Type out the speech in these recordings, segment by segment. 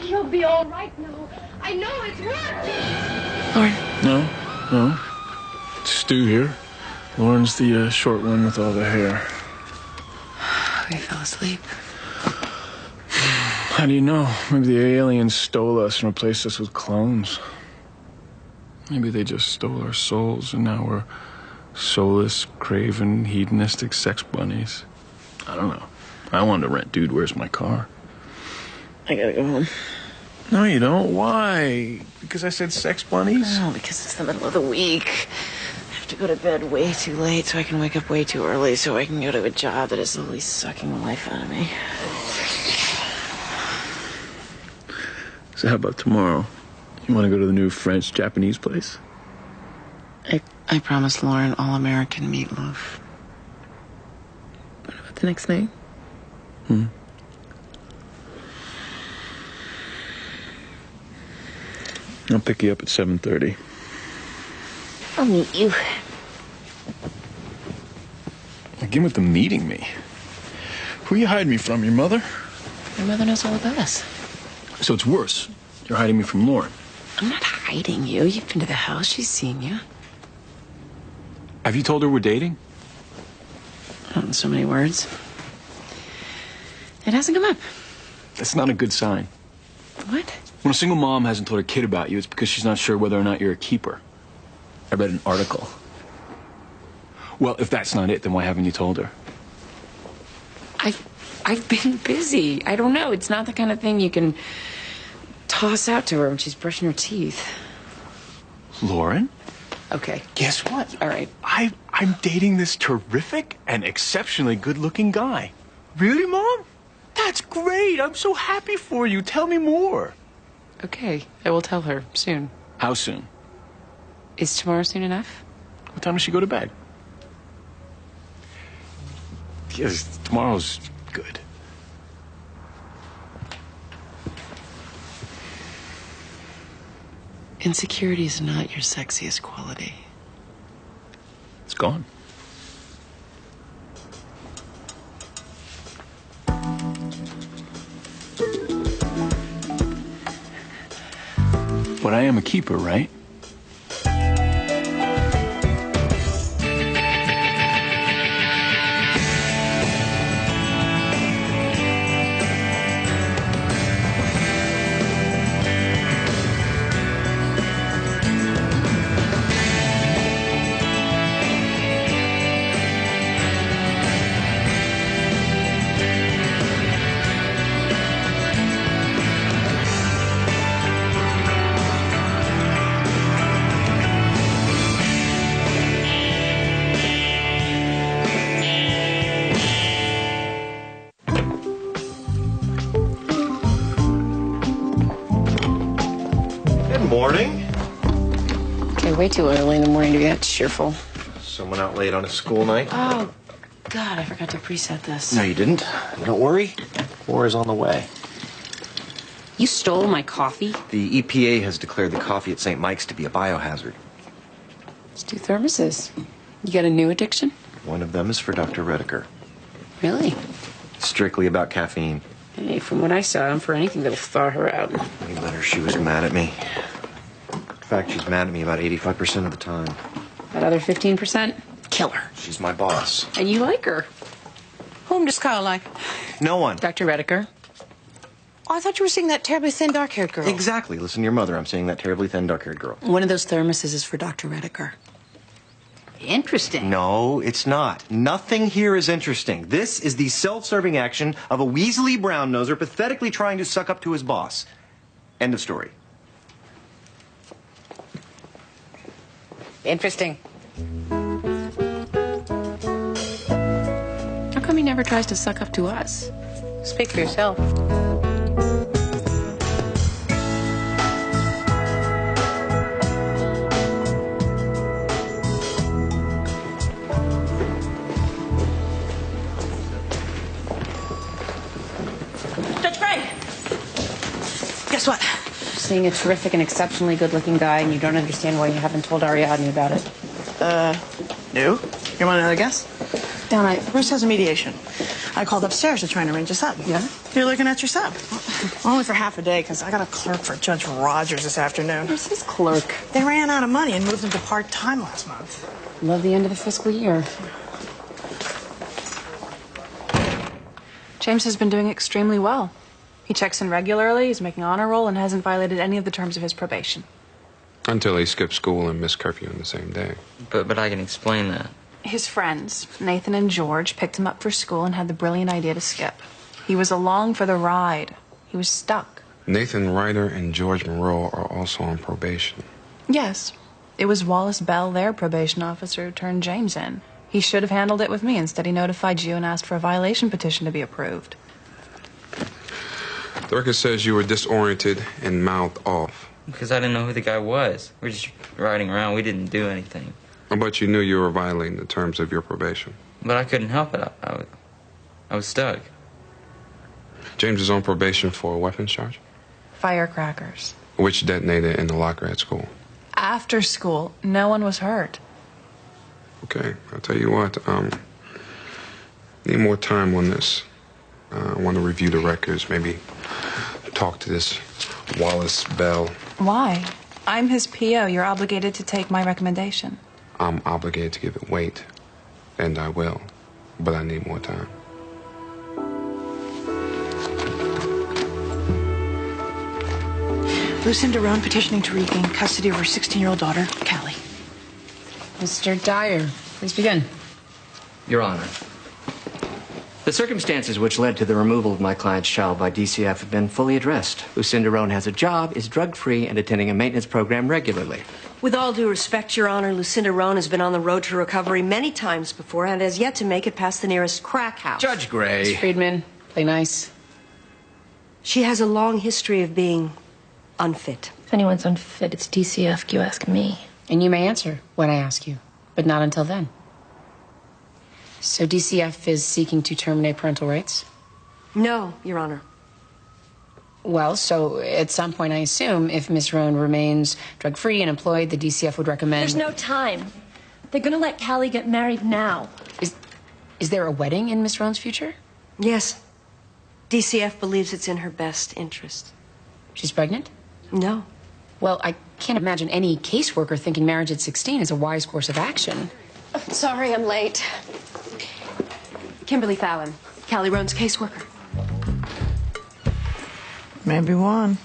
You'll be all right now. I know it's working. Lauren. No. Stu here. Lauren's the short one with all the hair. We fell asleep. How do you know? Maybe the aliens stole us and replaced us with clones. Maybe they just stole our souls and now we're soulless, craven, hedonistic sex bunnies. I don't know. I wanted to rent Dude, Where's My Car? I gotta go home. No, you don't. Why? Because I said sex bunnies? No, because it's the middle of the week. I have to go to bed way too late so I can wake up way too early so I can go to a job that is slowly sucking the life out of me. So how about tomorrow? You want to go to the new French-Japanese place? I promised Lauren all-American meatloaf. What about the next night? I'll pick you up at 7:30. I'll meet you. Again with the meeting me. Who are you hiding me from, your mother? Your mother knows all about us. So it's worse. You're hiding me from Lauren. I'm not hiding you. You've been to the house. She's seen you. Have you told her we're dating? Not in so many words. It hasn't come up. That's not a good sign. What? When a single mom hasn't told her kid about you, it's because she's not sure whether or not you're a keeper. I read an article. Well, if that's not it, then why haven't you told her? I've been busy. I don't know. It's not the kind of thing you can toss out to her when she's brushing her teeth. Lauren? Okay. Guess what? All right. I'm dating this terrific and exceptionally good-looking guy. Really, Mom? That's great. I'm so happy for you. Tell me more. Okay. I will tell her soon. How soon? Is tomorrow soon enough? What time does she go to bed? Yes, tomorrow's good. Insecurity is not your sexiest quality. It's gone. But I am a keeper, right? Morning. Okay, way too early in the morning to be that cheerful. Someone out late on a school night? Oh, God, I forgot to preset this. No, you didn't. Don't worry. War is on the way. You stole my coffee? The EPA has declared the coffee at St. Mike's to be a biohazard. It's 2 thermoses. You got a new addiction? One of them is for Dr. Redeker. Really? Strictly about caffeine. Hey, from what I saw, I'm for anything that'll thaw her out. We let her. She was mad at me. In fact, she's mad at me about 85% of the time. That other 15%? Kill her. She's my boss. And you like her. Whom does Kyle like? No one. Dr. Redeker. Oh, I thought you were seeing that terribly thin, dark-haired girl. Exactly. Listen to your mother. I'm saying that terribly thin, dark-haired girl. One of those thermoses is for Dr. Redeker. Interesting. No, it's not. Nothing here is interesting. This is the self-serving action of a Weasley brown-noser pathetically trying to suck up to his boss. End of story. Interesting. How come he never tries to suck up to us? Speak for yourself. Judge Gray! Guess what? Seeing a terrific and exceptionally good-looking guy, and you don't understand why you haven't told Ariadne about it. No. You want another guess? Damn it. Bruce has a mediation. I called upstairs to try and arrange us up. Yeah? You're looking at your son. Only for half a day, because I got a clerk for Judge Rogers this afternoon. Who's his clerk? They ran out of money and moved him to part-time last month. Love the end of the fiscal year. James has been doing extremely well. He checks in regularly, he's making honor roll, and hasn't violated any of the terms of his probation. Until he skipped school and missed curfew on the same day. But I can explain that. His friends, Nathan and George, picked him up for school and had the brilliant idea to skip. He was along for the ride. He was stuck. Nathan Ryder and George Moreau are also on probation. Yes. It was Wallace Bell, their probation officer, who turned James in. He should have handled it with me. Instead, he notified you and asked for a violation petition to be approved. The record says you were disoriented and mouthed off. Because I didn't know who the guy was. We were just riding around. We didn't do anything. But you knew you were violating the terms of your probation. But I couldn't help it. I was stuck. James is on probation for a weapons charge? Firecrackers. Which detonated in the locker at school. After school, no one was hurt. Okay, I'll tell you what, need more time on this. I want to review the records, maybe talk to this Wallace Bell. Why? I'm his PO. You're obligated to take my recommendation. I'm obligated to give it weight, and I will, but I need more time. Lucinda Roan petitioning to regain custody of her 16-year-old daughter, Callie. Mr. Dyer, please begin. Your Honor, the circumstances which led to the removal of my client's child by DCF have been fully addressed. Lucinda Roan has a job, is drug-free, and attending a maintenance program regularly. With all due respect, Your Honor, Lucinda Roan has been on the road to recovery many times before and has yet to make it past the nearest crack house. Judge Gray. Ms. Friedman, play nice. She has a long history of being unfit. If anyone's unfit, it's DCF. You ask me. And you may answer when I ask you, but not until then. So DCF is seeking to terminate parental rights? No, Your Honor. Well, so at some point, I assume, if Miss Roan remains drug-free and employed, the DCF would recommend... There's no time. They're gonna let Callie get married now. Is there a wedding in Miss Roan's future? Yes. DCF believes it's in her best interest. She's pregnant? No. Well, I can't imagine any caseworker thinking marriage at 16 is a wise course of action. Sorry, I'm late. Kimberly Fallon, Callie Roan's caseworker. Maybe one.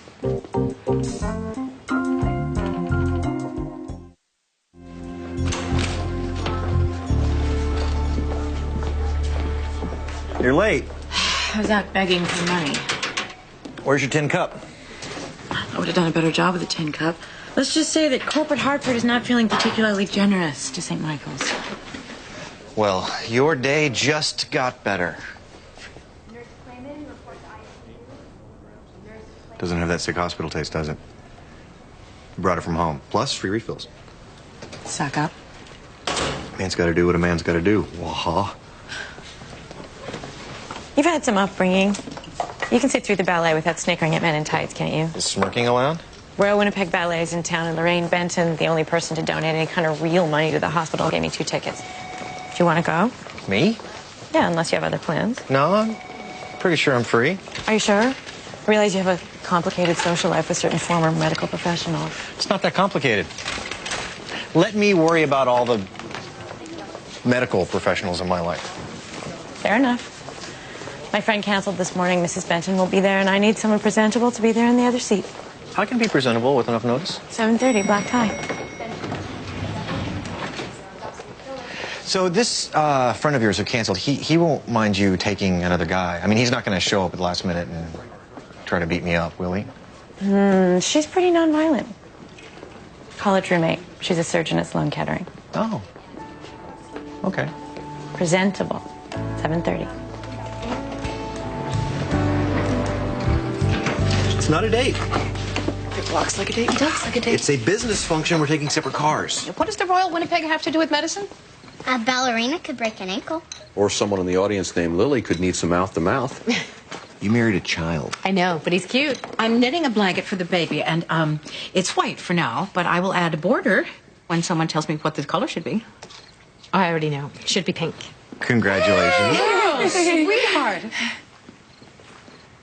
You're late. I was out begging for money. Where's your tin cup? I would have done a better job with a tin cup. Let's just say that corporate Hartford is not feeling particularly generous to St. Michael's. Well, your day just got better. Doesn't have that sick hospital taste, does it? Brought it from home. Plus, free refills. Suck up. Man's got to do what a man's got to do. Waha. You've had some upbringing. You can sit through the ballet without snickering at men in tights, can't you? Is smirking allowed? Royal Winnipeg Ballet is in town, and Lorraine Benton, the only person to donate any kind of real money to the hospital, gave me 2 tickets. Do you want to go? Me? Yeah, unless you have other plans. No, I'm pretty sure I'm free. Are you sure? I realize you have a complicated social life with certain former medical professionals. It's not that complicated. Let me worry about all the medical professionals in my life. Fair enough. My friend canceled this morning. Mrs. Benton will be there, and I need someone presentable to be there in the other seat. I can be presentable with enough notice. 7:30, black tie. So this friend of yours who canceled, he won't mind you taking another guy. I mean, he's not going to show up at the last minute and try to beat me up, will he? She's pretty nonviolent. College roommate. She's a surgeon at Sloan Kettering. Oh. Okay. Presentable. 7:30. It's not a date. It walks like a date. It looks like a date. It's a business function. We're taking separate cars. What does the Royal Winnipeg have to do with medicine? A ballerina could break an ankle. Or someone in the audience named Lily could need some mouth-to-mouth. You married a child. I know, but he's cute. I'm knitting a blanket for the baby, and it's white for now, but I will add a border when someone tells me what the color should be. I already know. It should be pink. Congratulations. Oh, sweetheart.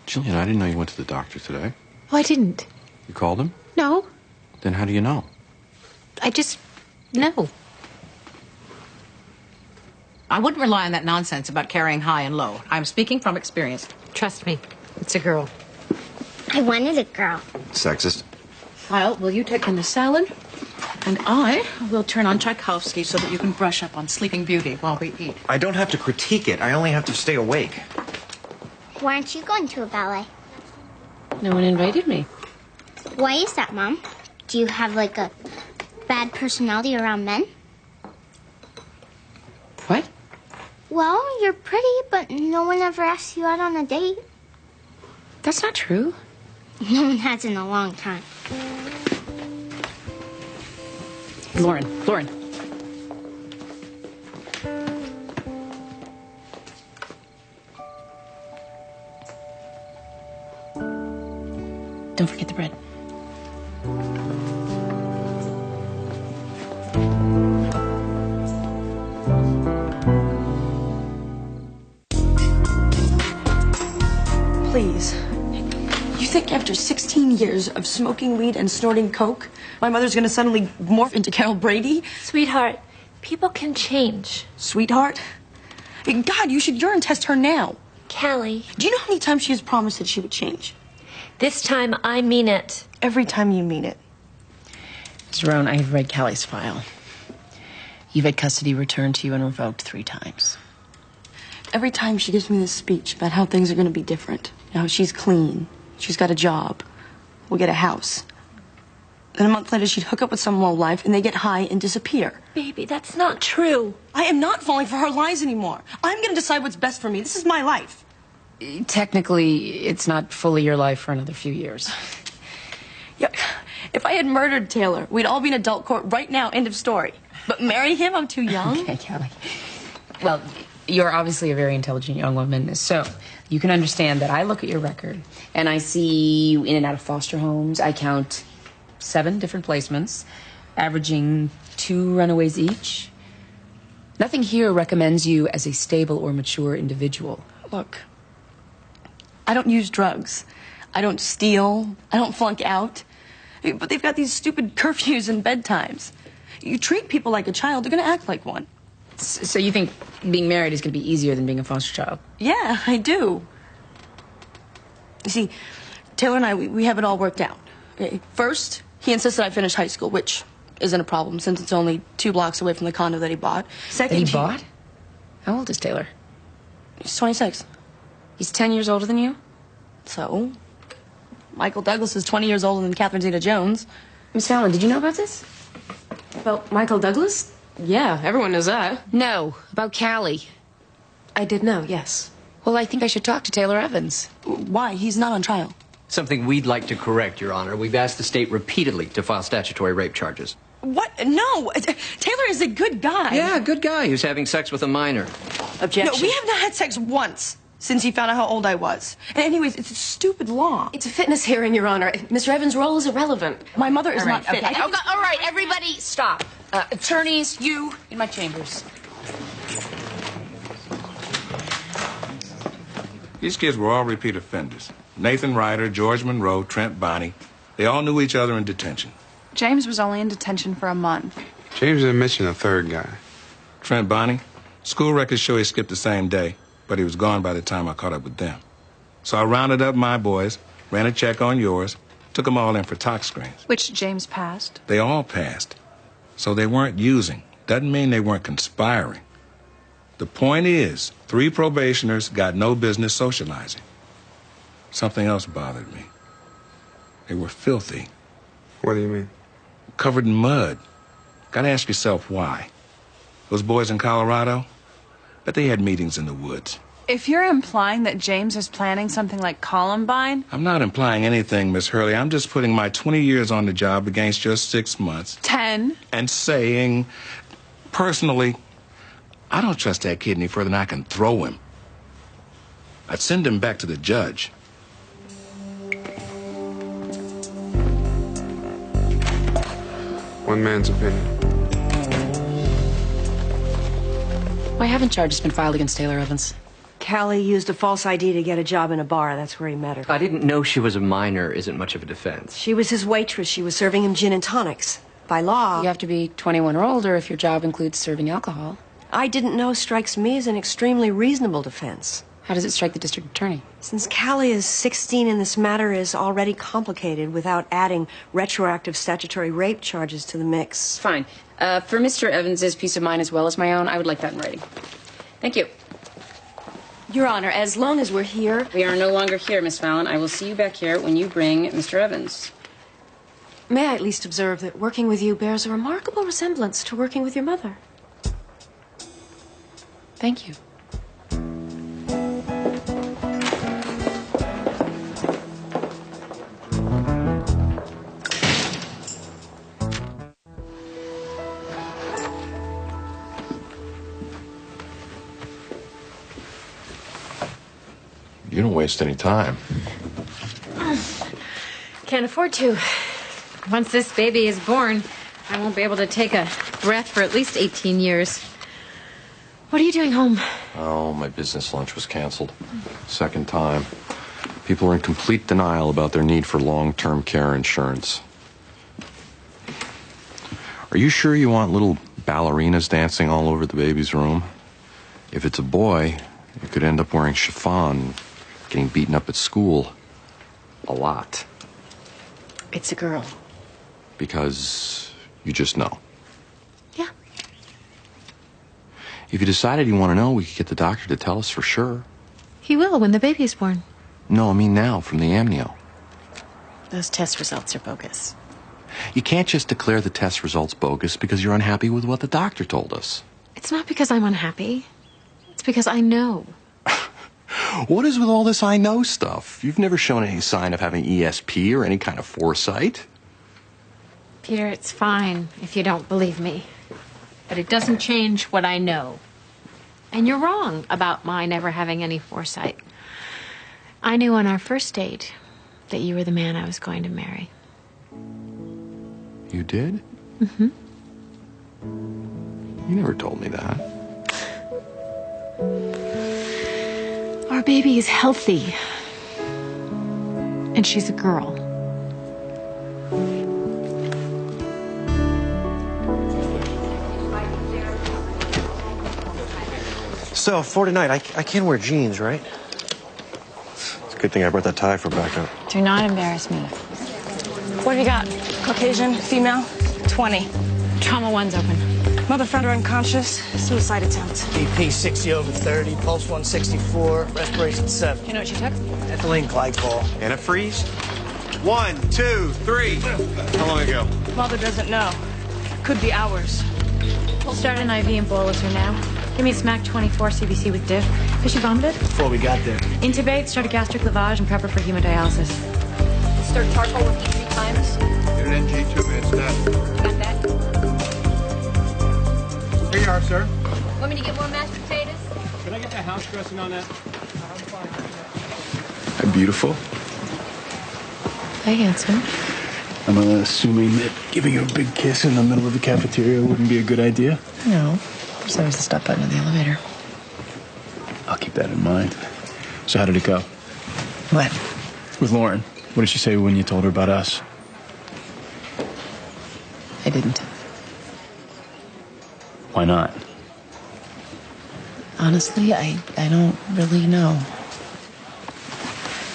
Jillian, I didn't know you went to the doctor today. Oh, I didn't. You called him? No. Then how do you know? I just know. I wouldn't rely on that nonsense about carrying high and low. I'm speaking from experience. Trust me, it's a girl. I wanted a girl. Sexist. Kyle, will you take in the salad? And I will turn on Tchaikovsky so that you can brush up on Sleeping Beauty while we eat. I don't have to critique it. I only have to stay awake. Why aren't you going to a ballet? No one invited me. Why is that, Mom? Do you have, like, a bad personality around men? What? Well, you're pretty, but no one ever asks you out on a date. That's not true. No one has in a long time. Lauren. Don't forget the bread. Please. You think after 16 years of smoking weed and snorting coke, my mother's gonna suddenly morph into Carol Brady? Sweetheart, people can change. Sweetheart? God, you should urine test her now. Callie. Do you know how many times she has promised that she would change? This time, I mean it. Every time you mean it. Mr. Roan, I have read Callie's file. You've had custody returned to you and revoked 3 times. Every time she gives me this speech about how things are going to be different, how she's clean, she's got a job, we'll get a house. Then a month later, she'd hook up with some low-life, and they get high and disappear. Baby, that's not true. I am not falling for her lies anymore. I'm going to decide what's best for me. This is my life. Technically, it's not fully your life for another few years. Yeah, if I had murdered Taylor, we'd all be in adult court right now, end of story. But marry him, I'm too young. Okay, Callie. Well, you're obviously a very intelligent young woman, so you can understand that I look at your record, and I see you in and out of foster homes. I count 7 different placements, averaging 2 runaways each. Nothing here recommends you as a stable or mature individual. Look, I don't use drugs. I don't steal. I don't flunk out. But they've got these stupid curfews and bedtimes. You treat people like a child, they're going to act like one. So you think being married is going to be easier than being a foster child? Yeah, I do. You see, Taylor and I, we have it all worked out. Okay, first, he insisted I finish high school, which isn't a problem since it's only 2 blocks away from the condo that he bought. Second, That he bought? How old is Taylor? He's 26. He's 10 years older than you? So, Michael Douglas is 20 years older than Catherine Zeta-Jones. Miss Fallon, did you know about this? About Michael Douglas? Yeah, everyone knows that. No, about Callie. I did know, yes. Well, I think I should talk to Taylor Evans. Why? He's not on trial. Something we'd like to correct, Your Honor. We've asked the state repeatedly to file statutory rape charges. What? No! Taylor is a good guy. Yeah, good guy who's having sex with a minor. Objection. No, we have not had sex once since he found out how old I was. And anyways, it's a stupid law. It's a fitness hearing, Your Honor. Mr. Evans' role is irrelevant. My mother is not fit. Okay. All right, everybody, stop. Attorneys, you in my chambers. These kids were all repeat offenders. Nathan Ryder, George Monroe, Trent Bonney. They all knew each other in detention. James was only in detention for a month. James didn't mention a third guy. Trent Bonney, school records show he skipped the same day, but he was gone by the time I caught up with them. So I rounded up my boys, ran a check on yours, took them all in for tox screens. Which James passed. They all passed. So they weren't using. Doesn't mean they weren't conspiring. The point is, 3 probationers got no business socializing. Something else bothered me. They were filthy. What do you mean? Covered in mud. Gotta ask yourself why. Those boys in Colorado, bet they had meetings in the woods. If you're implying that James is planning something like Columbine... I'm not implying anything, Miss Hurley. I'm just putting my 20 years on the job against just 6 months. 10. And saying, personally, I don't trust that kid any further than I can throw him. I'd send him back to the judge. One man's opinion. Why haven't charges been filed against Taylor Evans? Callie used a false ID to get a job in a bar. That's where he met her. I didn't know she was a minor isn't much of a defense. She was his waitress. She was serving him gin and tonics. By law... You have to be 21 or older if your job includes serving alcohol. I didn't know strikes me as an extremely reasonable defense. How does it strike the district attorney? Since Callie is 16 and this matter is already complicated without adding retroactive statutory rape charges to the mix. Fine. For Mr. Evans's peace of mind as well as my own, I would like that in writing. Thank you. Your Honor, as long as we're here... We are no longer here, Miss Fallon. I will see you back here when you bring Mr. Evans. May I at least observe that working with you bears a remarkable resemblance to working with your mother? Thank you. You don't waste any time. Can't afford to. Once this baby is born, I won't be able to take a breath for at least 18 years. What are you doing home? Oh, my business lunch was canceled. Second time. People are in complete denial about their need for long-term care insurance. Are you sure you want little ballerinas dancing all over the baby's room? If it's a boy, you could end up wearing chiffon, getting beaten up at school. A lot. It's a girl. Because you just know. Yeah. If you decided you want to know, we could get the doctor to tell us for sure. He will when the baby is born. No, I mean now, from the amnio. Those test results are bogus. You can't just declare the test results bogus because you're unhappy with what the doctor told us. It's not because I'm unhappy. It's because I know. What is with all this I know stuff? You've never shown any sign of having ESP or any kind of foresight. Peter, it's fine if you don't believe me. But it doesn't change what I know. And you're wrong about my never having any foresight. I knew on our first date that you were the man I was going to marry. You did? Mm-hmm. You never told me that. Our baby is healthy. And she's a girl. So, for tonight, I can't wear jeans, right? It's a good thing I brought that tie for backup. Do not embarrass me. What have you got? Caucasian, female, 20. Trauma 1's open. Mother found her unconscious. Suicide attempt. BP 60/30, pulse 164, respiration 7. You know what she took? Ethylene glycol. Antifreeze? 1, 2, 3. How long ago? Mother doesn't know. Could be hours. We'll start an IV and bolus her now. Give me a SMAC 24 CBC with diff. Has she vomited? Before we got there. Intubate, start a gastric lavage, and prep her for hemodialysis. Stir charcoal with E 3 times. Get an NG 2 minutes left. Got that? Here you are, sir. Want me to get more mashed potatoes? Can I get the house dressing on that? I'm beautiful. Hi, handsome. I'm assuming that giving you a big kiss in the middle of the cafeteria wouldn't be a good idea. No. There's always the stop button in the elevator. I'll keep that in mind. So how did it go? What? With Lauren. What did she say when you told her about us? I didn't. Why not? Honestly, I don't really know.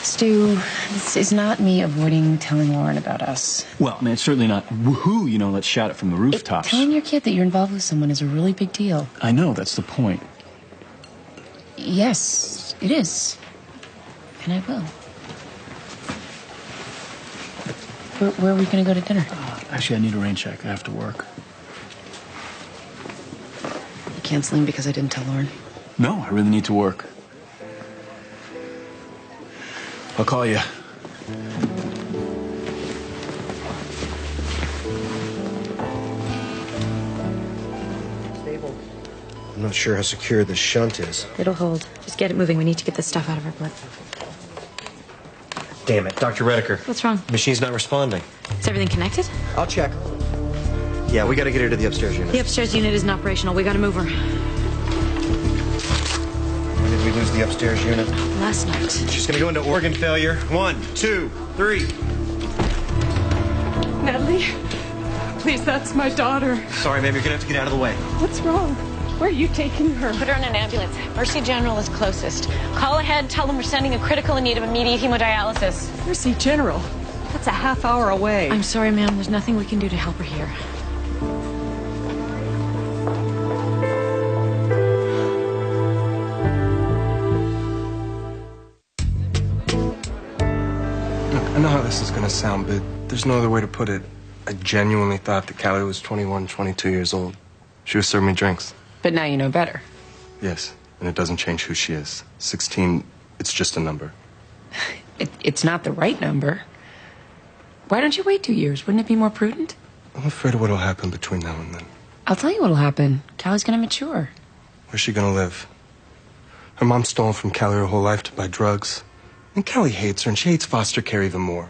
Stu, this is not me avoiding telling Lauren about us. Well, man, it's certainly not woohoo, let's shout it from the rooftops. Telling your kid that you're involved with someone is a really big deal. I know, that's the point. Yes, it is. And I will. Where are we going to go to dinner? Actually, I need a rain check. I have to work. You canceling because I didn't tell Lauren? No, I really need to work. I'll call you. Stable. I'm not sure how secure this shunt is. It'll hold. Just get it moving. We need to get this stuff out of her blood. Damn it, Dr. Redeker. What's wrong? Machine's not responding. Is everything connected? I'll check. Yeah, we gotta get her to the upstairs unit. The upstairs unit isn't operational. We gotta move her. We need to did we lose the upstairs unit? Last night. She's gonna go into organ failure. 1, 2, 3. Natalie, please, that's my daughter. Sorry, ma'am, you're gonna have to get out of the way. What's wrong? Where are you taking her? Put her in an ambulance. Mercy General is closest. Call ahead, tell them we're sending a critical in need of immediate hemodialysis. Mercy General? That's a half hour away. I'm sorry, ma'am. There's nothing we can do to help her here. I know how this is going to sound, but there's no other way to put it. I genuinely thought that Callie was 21, 22 years old. She was serving me drinks. But now you know better. Yes, and it doesn't change who she is. 16, it's just a number. It's not the right number. Why don't you wait 2 years? Wouldn't it be more prudent? I'm afraid of what'll happen between now and then. I'll tell you what'll happen. Callie's gonna mature. Where's she gonna live? Her mom stolen from Callie her whole life to buy drugs. And Callie hates her, and she hates foster care even more.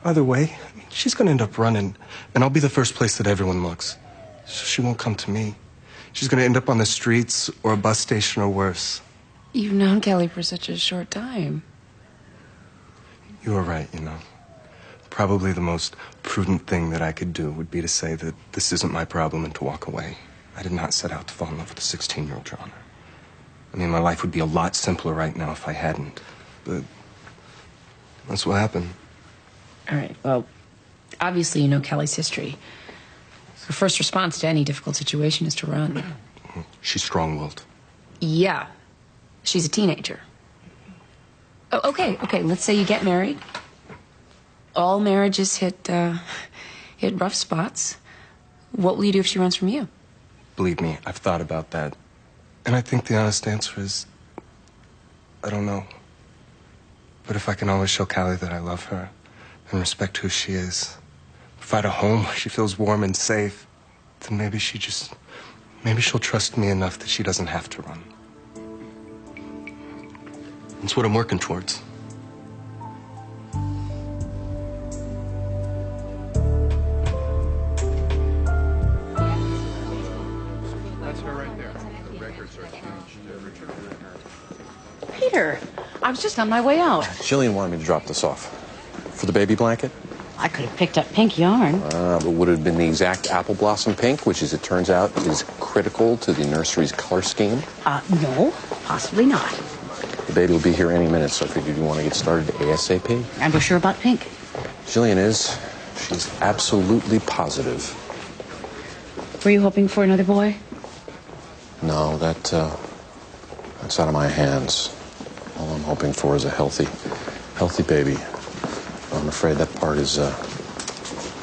Either way, she's gonna end up running, and I'll be the first place that everyone looks. So she won't come to me. She's gonna end up on the streets or a bus station or worse. You've known Kelly for such a short time. You were right, you know. Probably the most prudent thing that I could do would be to say that this isn't my problem and to walk away. I did not set out to fall in love with a 16-year-old, Your Honor. I mean, my life would be a lot simpler right now if I hadn't. But that's what happened. All right, well, obviously you know Kelly's history. Her first response to any difficult situation is to run. She's strong-willed. Yeah, she's a teenager. Oh, okay, let's say you get married. All marriages hit rough spots. What will you do if she runs from you? Believe me, I've thought about that. And I think the honest answer is, I don't know. But if I can always show Callie that I love her and respect who she is, provide a home where she feels warm and safe, then maybe she'll trust me enough that she doesn't have to run. That's what I'm working towards. That's her right there. The records are changed. Peter, I was just on my way out. Jillian wanted me to drop this off. For the baby blanket? I could have picked up pink yarn. But would it have been the exact apple blossom pink, which, as it turns out, is critical to the nursery's color scheme? No, possibly not. The baby will be here any minute, so I figured you want to get started ASAP. And we're sure about pink. Jillian is. She's absolutely positive. Were you hoping for another boy? No, that's out of my hands. All I'm hoping for is a healthy baby. I'm afraid that part is out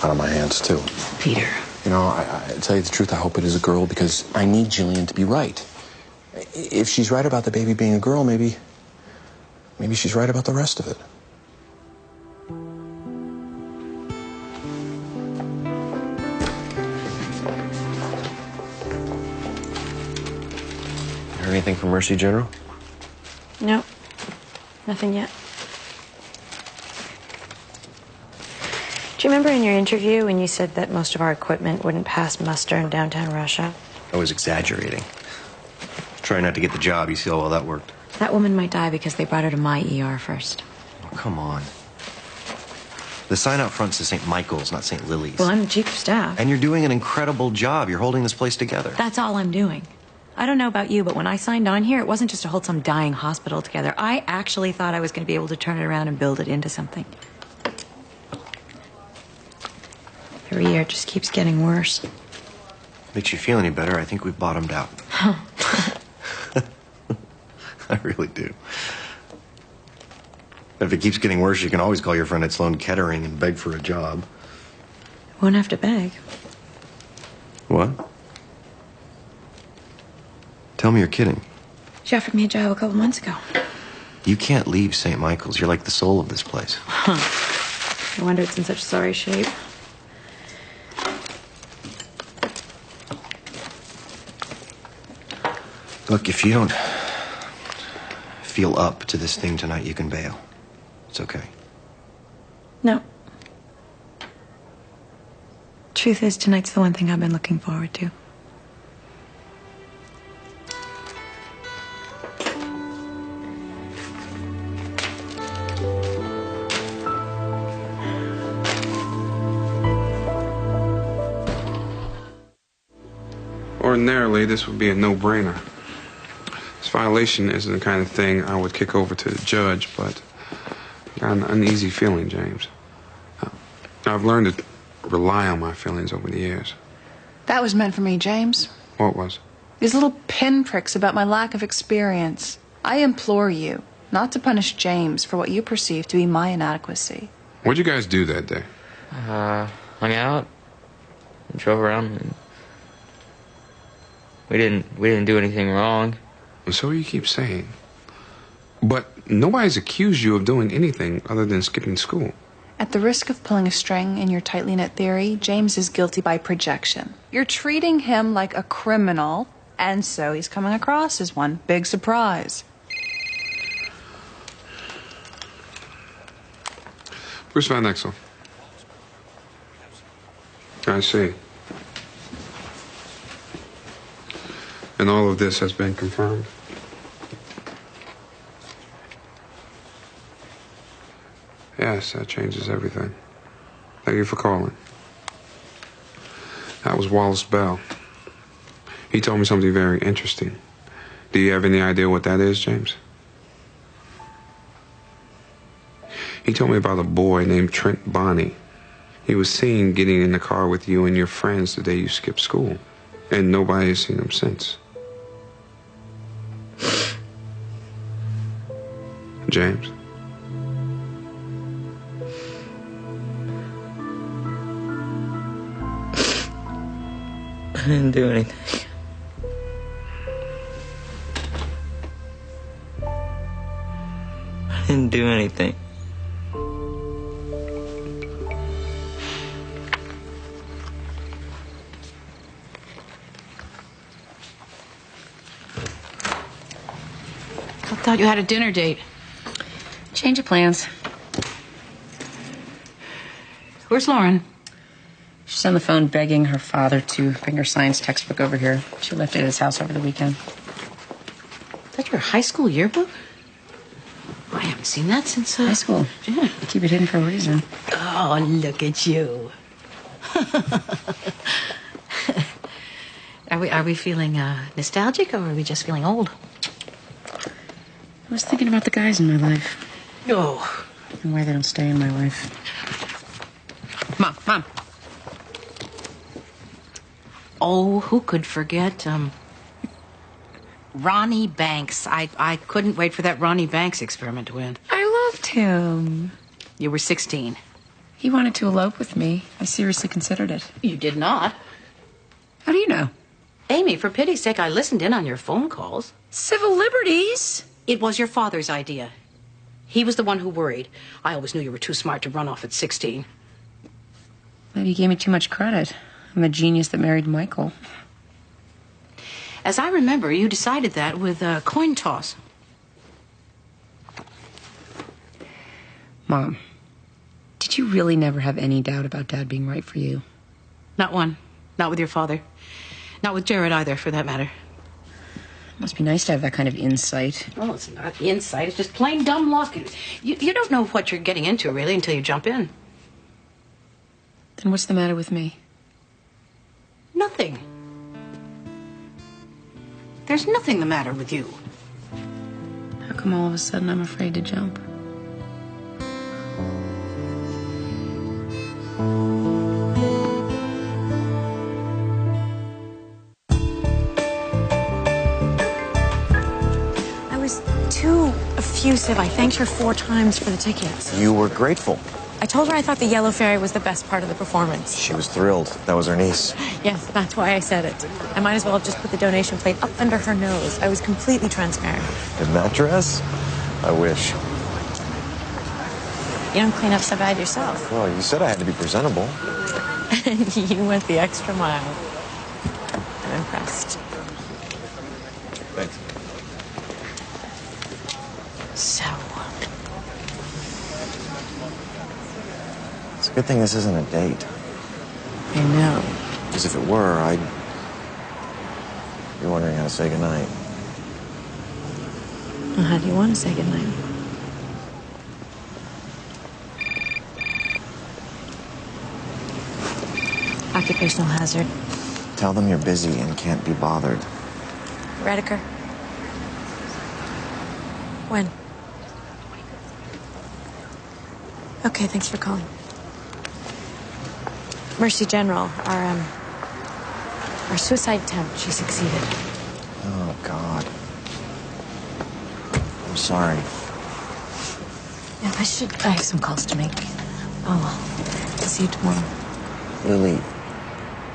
of my hands, too. Peter. You know, I tell you the truth, I hope it is a girl because I need Jillian to be right. If she's right about the baby being a girl, maybe she's right about the rest of it. Heard anything from Mercy General? No, nothing yet. Do you remember in your interview when you said that most of our equipment wouldn't pass muster in downtown Russia? I was exaggerating. Trying not to get the job. You see how well that worked. That woman might die because they brought her to my ER first. Oh, come on. The sign out front says St. Michael's, not St. Lily's. Well, I'm the chief of staff. And you're doing an incredible job. You're holding this place together. That's all I'm doing. I don't know about you, but when I signed on here, it wasn't just to hold some dying hospital together. I actually thought I was going to be able to turn it around and build it into something. Every year it just keeps getting worse. Makes you feel any better? I think we've bottomed out. I really do. If it keeps getting worse, you can always call your friend at Sloan Kettering and beg for a job. Won't have to beg. What? Tell me you're kidding. She offered me a job a couple months ago. You can't leave St. Michael's. You're like the soul of this place. No wonder it's in such sorry shape. Look, if you don't feel up to this thing tonight, you can bail. It's okay. No. Truth is, tonight's the one thing I've been looking forward to. Ordinarily, this would be a no-brainer. This violation isn't the kind of thing I would kick over to the judge, but I got an uneasy feeling, James. I've learned to rely on my feelings over the years. That was meant for me, James. What was? These little pinpricks about my lack of experience. I implore you not to punish James for what you perceive to be my inadequacy. What'd you guys do that day? Hung out, and drove around. And we didn't do anything wrong. So you keep saying. But nobody's accused you of doing anything other than skipping school. At the risk of pulling a string in your tightly knit theory, James is guilty by projection. You're treating him like a criminal, and so he's coming across as one big surprise. Bruce Van Exel. I see. And all of this has been confirmed. Yes, that changes everything. Thank you for calling. That was Wallace Bell. He told me something very interesting. Do you have any idea what that is, James? He told me about a boy named Trent Bonney. He was seen getting in the car with you and your friends the day you skipped school. And nobody has seen him since. James? I didn't do anything. I didn't do anything. I thought you had a dinner date. Change of plans. Where's Lauren? She's on the phone begging her father to bring her science textbook over here. She left it at his house over the weekend. Is that your high school yearbook? I haven't seen that since High school. Yeah. You keep it hidden for a reason. Oh, look at you. Are we feeling nostalgic, or are we just feeling old? I was thinking about the guys in my life. Oh. And why they don't stay in my life. Mom. Oh, who could forget, Ronnie Banks. I couldn't wait for that Ronnie Banks experiment to end. I loved him. You were 16. He wanted to elope with me. I seriously considered it. You did not. How do you know? Amy, for pity's sake, I listened in on your phone calls. Civil liberties? It was your father's idea. He was the one who worried. I always knew you were too smart to run off at 16. Maybe you gave me too much credit. I'm a genius that married Michael. As I remember, you decided that with a coin toss. Mom, did you really never have any doubt about Dad being right for you? Not one. Not with your father. Not with Jared either, for that matter. Must be nice to have that kind of insight. Well, it's not insight. It's just plain dumb luck. You don't know what you're getting into, really, until you jump in. Then what's the matter with me? Nothing. There's nothing the matter with you. How come all of a sudden I'm afraid to jump? I was too effusive. I thanked her 4 times for the tickets. You were grateful. I told her I thought the Yellow Fairy was the best part of the performance. She was thrilled. That was her niece. Yes, that's why I said it. I might as well have just put the donation plate up under her nose. I was completely transparent. In that dress? I wish. You don't clean up so bad yourself. Well, you said I had to be presentable. You went the extra mile. I'm impressed. Thanks. So, It's a good thing this isn't a date. I know. Because if it were, I'd be wondering how to say goodnight. Well, how do you want to say goodnight? Occupational hazard. Tell them you're busy and can't be bothered. Redeker. When? Okay, thanks for calling. Mercy General, our suicide attempt, she succeeded. Oh, God. I'm sorry. Yeah, I have some calls to make. I'll see you tomorrow. Lily,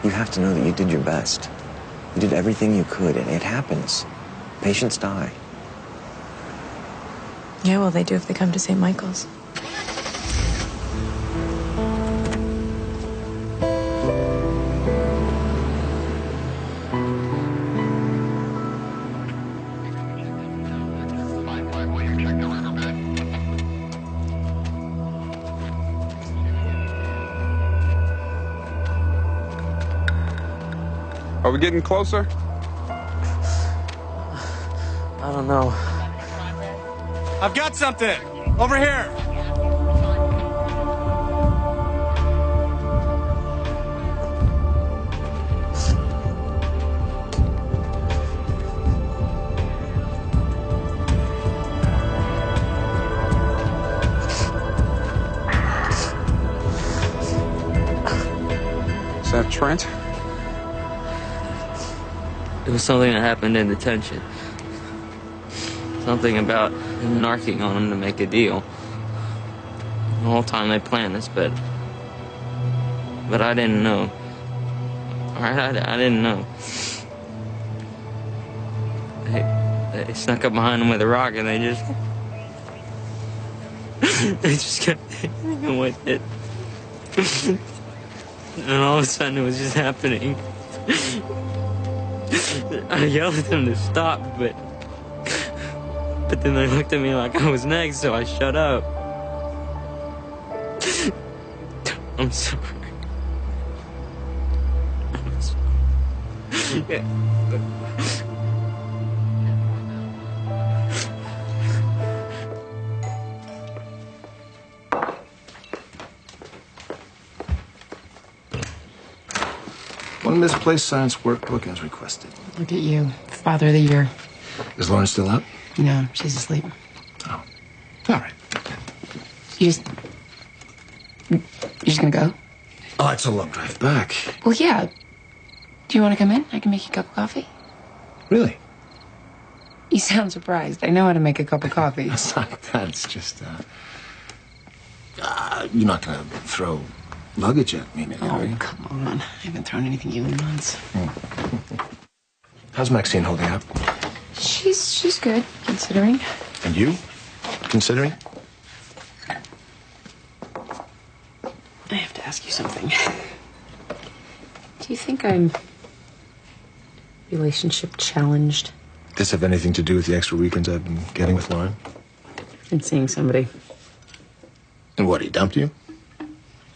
you have to know that you did your best. You did everything you could, and it happens. Patients die. Yeah, well, they do if they come to St. Michael's. Are we getting closer? I don't know. I've got something! Over here! Is that Trent? It was something that happened in detention. Something about him narking on him to make a deal. The whole time they planned this, but I didn't know. Alright, I didn't know. They snuck up behind him with a rock and they just kept hitting with it. And all of a sudden it was just happening. I yelled at them to stop, but then they looked at me like I was next, so I shut up. I'm sorry. One misplaced science workbook as requested. Look at you, Father of the Year. Is Lauren still up? No, she's asleep. Oh. All right. You're just gonna go? Oh, it's a long drive back. Well, yeah. Do you want to come in? I can make you a cup of coffee. Really? You sound surprised. I know how to make a cup of coffee. It's not that. It's just, you're not going to throw luggage at me, Oh, are you? come on. I haven't thrown anything at you in months. How's Maxine holding up? She's good, considering. And you? Considering? I have to ask you something. Do you think I'm relationship challenged? Does this have anything to do with the extra weekends I've been getting with Lauren? And seeing somebody. And what, he dumped you?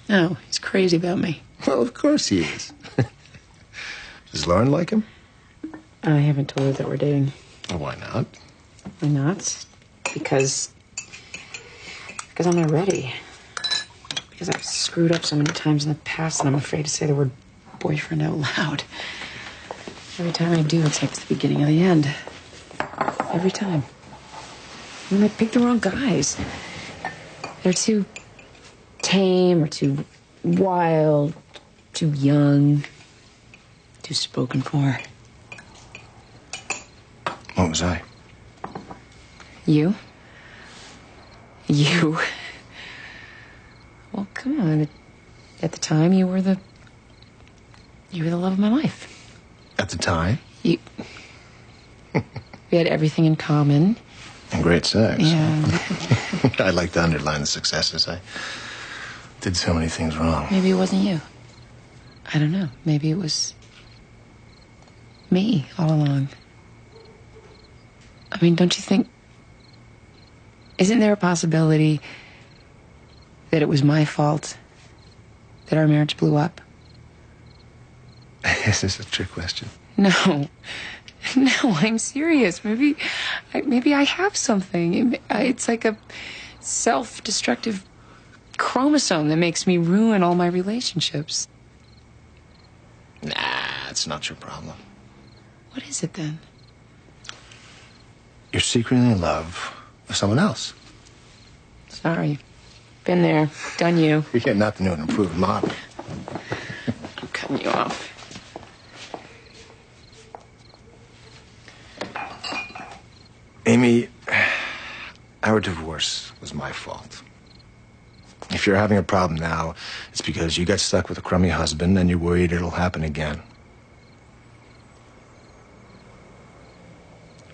No, he's crazy about me. Well, of course he is. Does Lauren like him? I haven't told her that we're dating. Well, why not? Why not? Because I'm not ready. Because I've screwed up so many times in the past and I'm afraid to say the word boyfriend out loud. Every time I do, it's like the beginning of the end. Every time. And I pick the wrong guys. They're too tame or too wild, too young, too spoken for. What was I? You? You? Well, come on. At the time, you were the love of my life. At the time? We had everything in common. And great sex. Yeah. I'd like to underline the successes. I did so many things wrong. Maybe it wasn't you. I don't know. Maybe it was me all along. I mean, don't you think... Isn't there a possibility that it was my fault that our marriage blew up? Is this a trick question? No. No, I'm serious. Maybe I have something. It's like a self-destructive chromosome that makes me ruin all my relationships. Nah, it's not your problem. What is it then? You're secretly in love with someone else. Sorry. Been there. Done you. You're getting nothing new and improved model. I'm cutting you off. Amy, our divorce was my fault. If you're having a problem now, it's because you got stuck with a crummy husband and you're worried it'll happen again.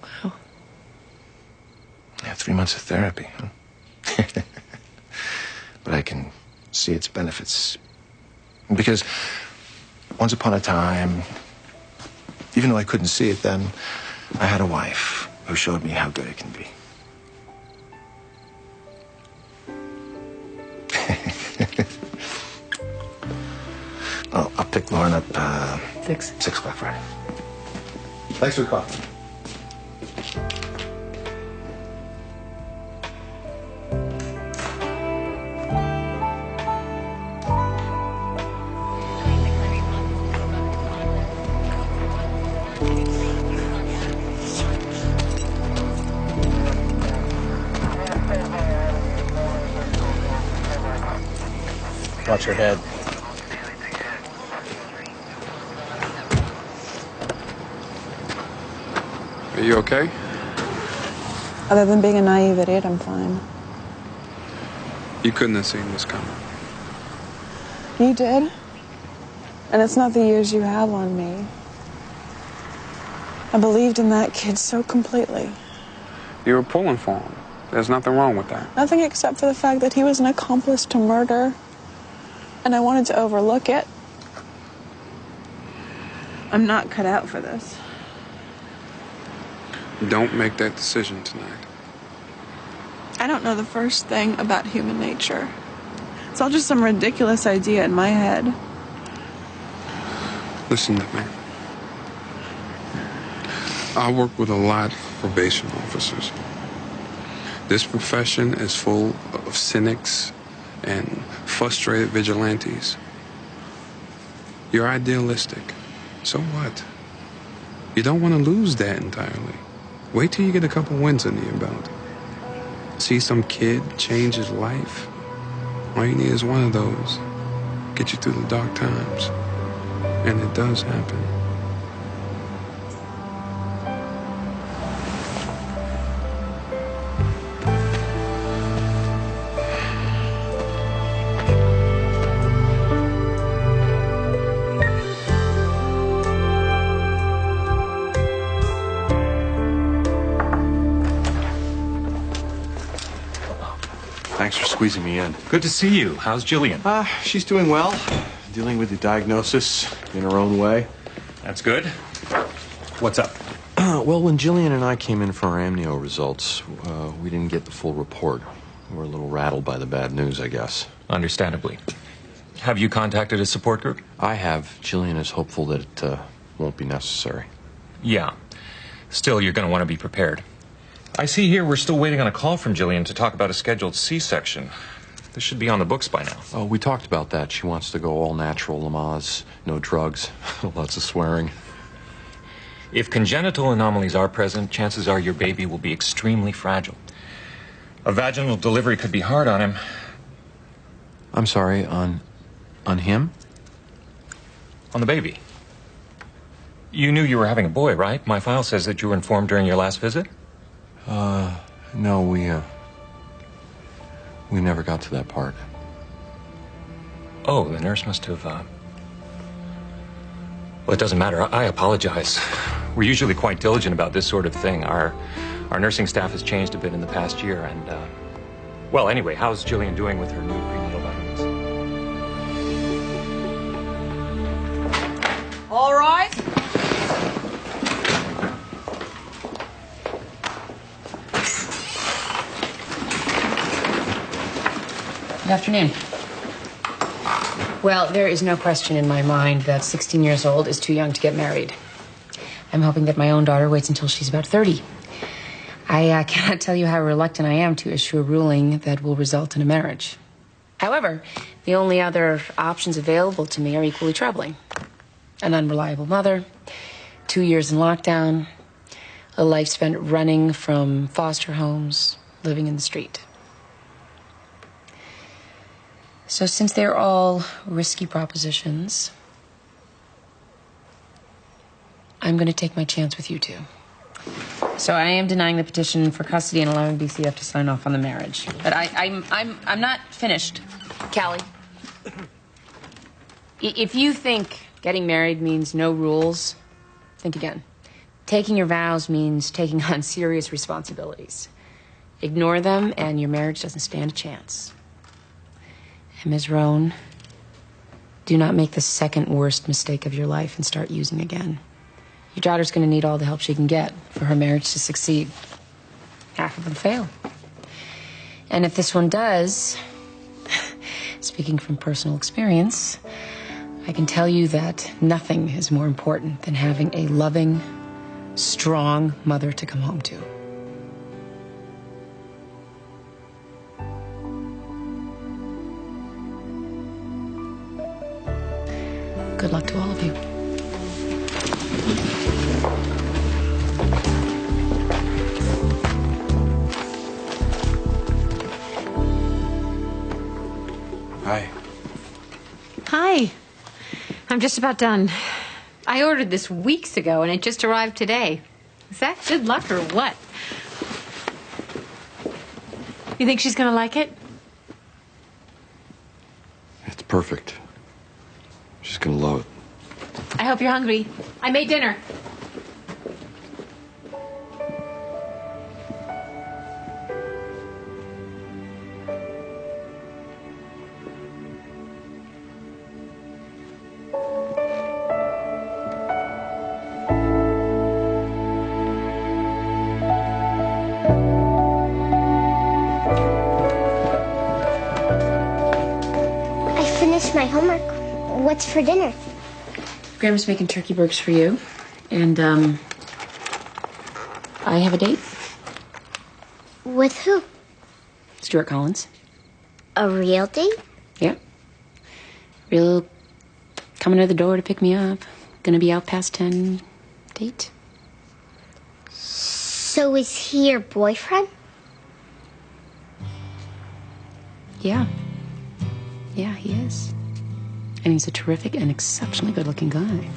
Wow. Yeah, 3 months of therapy, huh? But I can see its benefits. Because once upon a time, even though I couldn't see it then, I had a wife who showed me how good it can be. Oh, I'll pick Lauren up 6 o'clock Friday. Thanks for the call. Watch your head. Are you okay? Other than being a naive idiot, I'm fine. You couldn't have seen this coming. You did. And it's not the years you have on me. I believed in that kid so completely. You were pulling for him. There's nothing wrong with that. Nothing except for the fact that he was an accomplice to murder. And I wanted to overlook it. I'm not cut out for this. Don't make that decision tonight. I don't know the first thing about human nature. It's all just some ridiculous idea in my head. Listen to me. I work with a lot of probation officers. This profession is full of cynics and frustrated vigilantes. You're idealistic. So what? You don't want to lose that entirely. Wait till you get a couple wins under your belt. See some kid change his life. All you need is one of those. Get you through the dark times. And it does happen. Thanks for squeezing me in. Good to see you. How's Jillian? She's doing well. Dealing with the diagnosis in her own way. That's good. What's up? Well, when Jillian and I came in for our amnio results, we didn't get the full report. We were a little rattled by the bad news, I guess. Understandably. Have you contacted a support group? I have. Jillian is hopeful that it won't be necessary. Yeah. Still, you're going to want to be prepared. I see here we're still waiting on a call from Jillian to talk about a scheduled C-section. This should be on the books by now. Oh, we talked about that. She wants to go all natural, Lamaze, no drugs, lots of swearing. If congenital anomalies are present, chances are your baby will be extremely fragile. A vaginal delivery could be hard on him. I'm sorry, on him? On the baby. You knew you were having a boy, right? My file says that you were informed during your last visit? No, we never got to that part. Oh, the nurse must have, Well, it doesn't matter. I apologize. We're usually quite diligent about this sort of thing. Our nursing staff has changed a bit in the past year, and, well, anyway, how's Jillian doing with her new prenatal vitamins? All right. Good afternoon. Well, there is no question in my mind that 16 years old is too young to get married. I'm hoping that my own daughter waits until she's about 30. I cannot tell you how reluctant I am to issue a ruling that will result in a marriage. However, the only other options available to me are equally troubling. an unreliable mother, 2 years in lockdown, a life spent running from foster homes, living in the street. So since they're all risky propositions, I'm going to take my chance with you two. So I am denying the petition for custody and allowing BCF to sign off on the marriage. But I'm not finished, Callie. If you think getting married means no rules, think again. Taking your vows means taking on serious responsibilities. Ignore them and your marriage doesn't stand a chance. And Ms. Roan, do not make the second worst mistake of your life and start using again. Your daughter's going to need all the help she can get for her marriage to succeed. Half of them fail. And if this one does, speaking from personal experience, I can tell you that nothing is more important than having a loving, strong mother to come home to. Good luck to all of you. Hi. Hi. I'm just about done. I ordered this weeks ago and it just arrived today. Is that good luck or what? You think she's gonna like it? It's perfect. She's gonna love it. I hope you're hungry. I made dinner. My homework. What's for dinner? Grandma's making turkey burgers for you. And, I have a date. With who? Stuart Collins. A real date? Yep. Real coming to the door to pick me up. Gonna be out past 10 date. So is he your boyfriend? Yeah. Yeah, he is. And he's a terrific and exceptionally good-looking guy.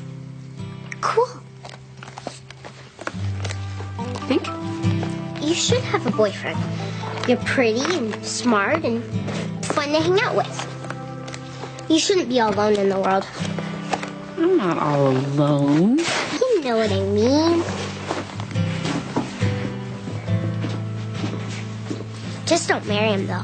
Cool. Think? You should have a boyfriend. You're pretty and smart and fun to hang out with. You shouldn't be all alone in the world. I'm not all alone. You know what I mean. Just don't marry him, though.